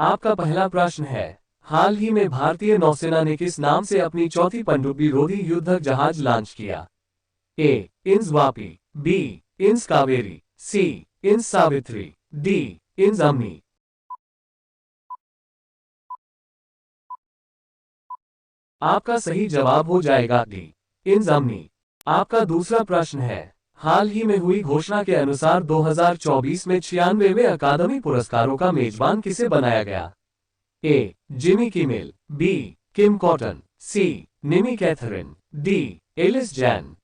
आपका पहला प्रश्न है, हाल ही में भारतीय नौसेना ने किस नाम से अपनी चौथी पनडुब्बी रोधी युद्धक जहाज लॉन्च किया? ए. इंस वापी, बी. इंस कावेरी, सी. इंस सावित्री, डी. इंस अम्मी। आपका सही जवाब हो जाएगा डी. इंस अम्मी। आपका दूसरा प्रश्न है, हाल ही में हुई घोषणा के अनुसार 2024 में 96वें अकादमी पुरस्कारों का मेजबान किसे बनाया गया? A. Jimmy Kimmel, B. Kim Cotton, C. Nimi Katherine, D. Alice Jane.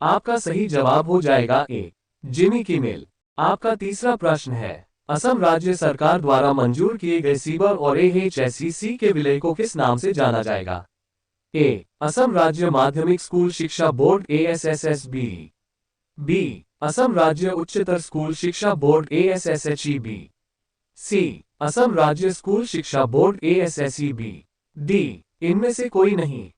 आपका सही जवाब हो जाएगा ए. Jimmy Kimmel. आपका तीसरा प्रश्न है, असम राज्य सरकार द्वारा मंजूर किए गए सीबर और एएचएसईसी के विलय को किस नाम से जाना जाएगा? ए. असम राज्य माध्यमिक स्कूल शिक्षा बोर्ड ASSSB, बी. असम राज्य उच्चतर स्कूल शिक्षा बोर्ड ASSHEB, सी. असम राज्य स्कूल शिक्षा बोर्ड ASSEB, डी. इनमें से कोई नहीं।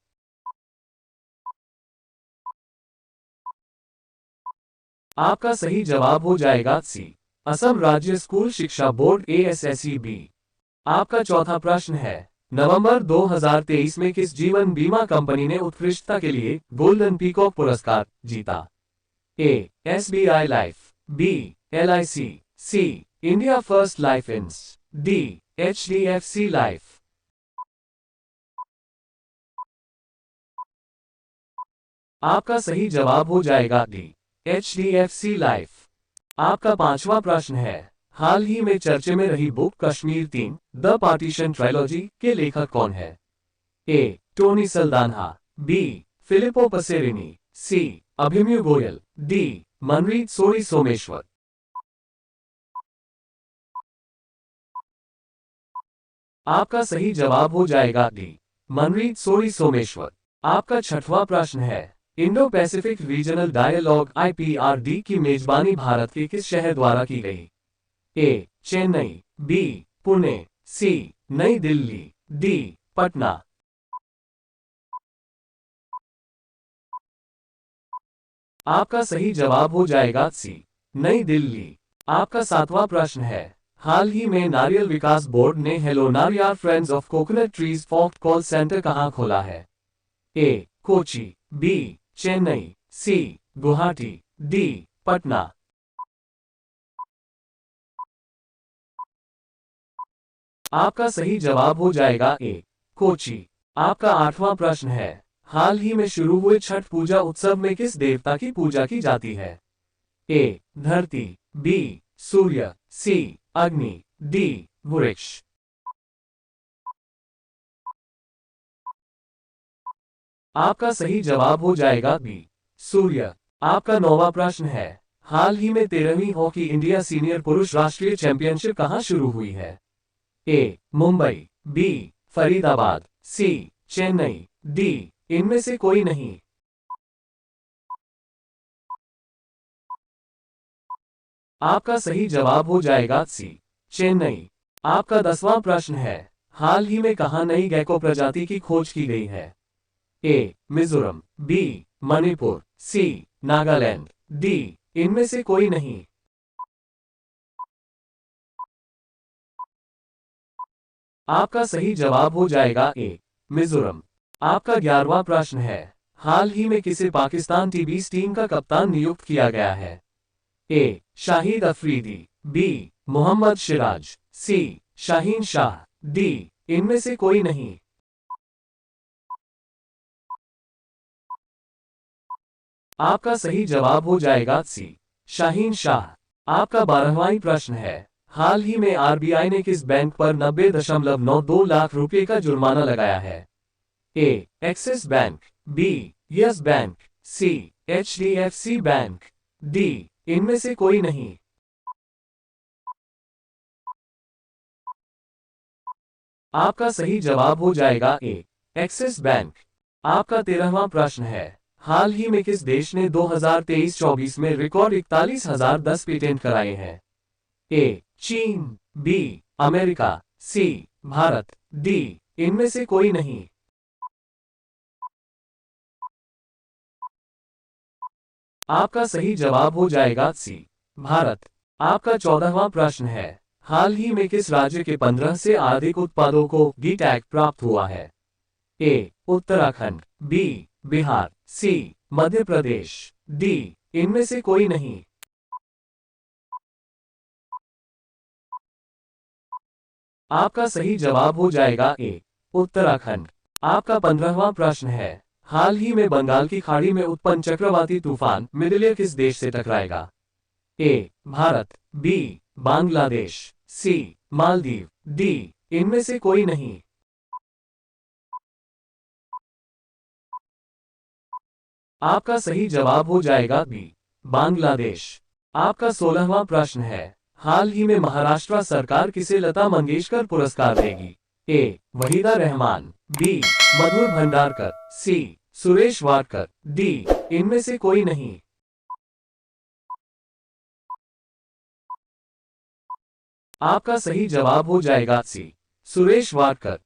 आपका सही जवाब हो जाएगा सी. असम राज्य स्कूल शिक्षा बोर्ड ASSEB। आपका चौथा प्रश्न है, नवंबर 2023 में किस जीवन बीमा कंपनी ने उत्कृष्टता के लिए गोल्डन पीकॉक पुरस्कार जीता? A. SBI life, B. LIC, C. India first life ins, D. HDFC life. आपका सही जवाब हो जाएगा डी. HDFC life. आपका पांचवा प्रश्न है, हाल ही में चर्चे में रही book Kashmir 3 the partition trilogy के लेखक कौन है? A. Tony Saldanha, B. Filippo Passerini, C. Abhimanyu Goyal, D. Manreet Sodhi Someshwar. आपका सही जवाब हो जाएगा डी. मनरीत सोरी सोमेश्वर। आपका छठवां प्रश्न है, Indo Pacific regional dialogue IPRD की मेजबानी भारत के किस शहर द्वारा की गई? ए. चेन्नई, बी. पुणे, सी. नई दिल्ली, डी. पटना। आपका सही जवाब हो जाएगा सी. नई दिल्ली। आपका सातवां प्रश्न है, हाल ही में नारियल विकास बोर्ड ने हेलो नारियार friends of coconut trees for call centre कहां खोला है? A. Kochi, B. Chennai, C. Guwahati, D. Patna. आपका सही जवाब हो जाएगा ए. कोची। आपका आठवां प्रश्न है, हाल ही में शुरू हुए छठ पूजा उत्सव में किस देवता की पूजा की जाती है? ए. धरती, बी. सूर्य, सी. अग्नि, डी. वृक्ष। आपका सही जवाब हो जाएगा बी. सूर्य। आपका नौवां प्रश्न है, हाल ही में 13वीं हॉकी इंडिया सीनियर पुरुष राष्ट्रीय चैंपियनशिप कहां शुरू हुई है? ए. मुंबई, बी. फरीदाबाद, सी. चेन्नई, डी. इनमें से कोई नहीं। आपका सही जवाब हो जाएगा सी. चेन्नई। आपका 10वां प्रश्न है, हाल ही में कहां नई गैको प्रजाति की खोज की गई है? ए. मिजोरम, बी. मणिपुर, सी. नागालैंड, डी. इनमें से कोई नहीं। आपका सही जवाब हो जाएगा ए. मिजोरम। आपका 11वां प्रश्न है, हाल ही में किसे पाकिस्तान टी20 टीम का कप्तान नियुक्त किया गया है? ए. शाहिद अफरीदी, बी. मोहम्मद सिराज, सी. शाहीन शाह, डी. इनमें से कोई नहीं। आपका सही जवाब हो जाएगा सी. शाहीन शाह। आपका 12वां प्रश्न है, हाल ही में RBI ने किस बैंक पर 90.92 लाख रुपए का जुर्माना लगाया है? A. Axis bank, B. Yes bank, C. HDFC bank, D. इनमें से कोई नहीं। आपका सही जवाब हो जाएगा ए. Axis bank. आपका 13वां प्रश्न है, हाल ही में किस देश ने 2023-24 में रिकॉर्ड 41,010 पेटेंट कराए हैं? ए. चीन, बी. अमेरिका, सी. भारत, डी. इनमें से कोई नहीं। आपका सही जवाब हो जाएगा सी. भारत। आपका 14वां प्रश्न है, हाल ही में किस राज्य के 15 से अधिक उत्पादों को गी टैग प्राप्त हुआ है? ए. उत्तराखंड, बी. बिहार, सी. मध्य प्रदेश, डी. इनमें से कोई नहीं। आपका सही जवाब हो जाएगा ए. उत्तराखंड। आपका 15वां प्रश्न है, हाल ही में बंगाल की खाड़ी में उत्पन्न चक्रवाती तूफान मिडलियर किस देश से टकराएगा? ए. भारत, बी. बांग्लादेश, सी. मालदीव, डी. इनमें से कोई नहीं। आपका सही जवाब हो जाएगा बी. बांग्लादेश। आपका 16वां प्रश्न है, हाल ही में महाराष्ट्र सरकार किसे लता मंगेशकर पुरस्कार देगी? ए. वहीदा रहमान, बी. मधुर भंडारकर, सी. सुरेश वाडकर, डी. इनमें से कोई नहीं। आपका सही जवाब हो जाएगा सी. सुरेश वाडकर।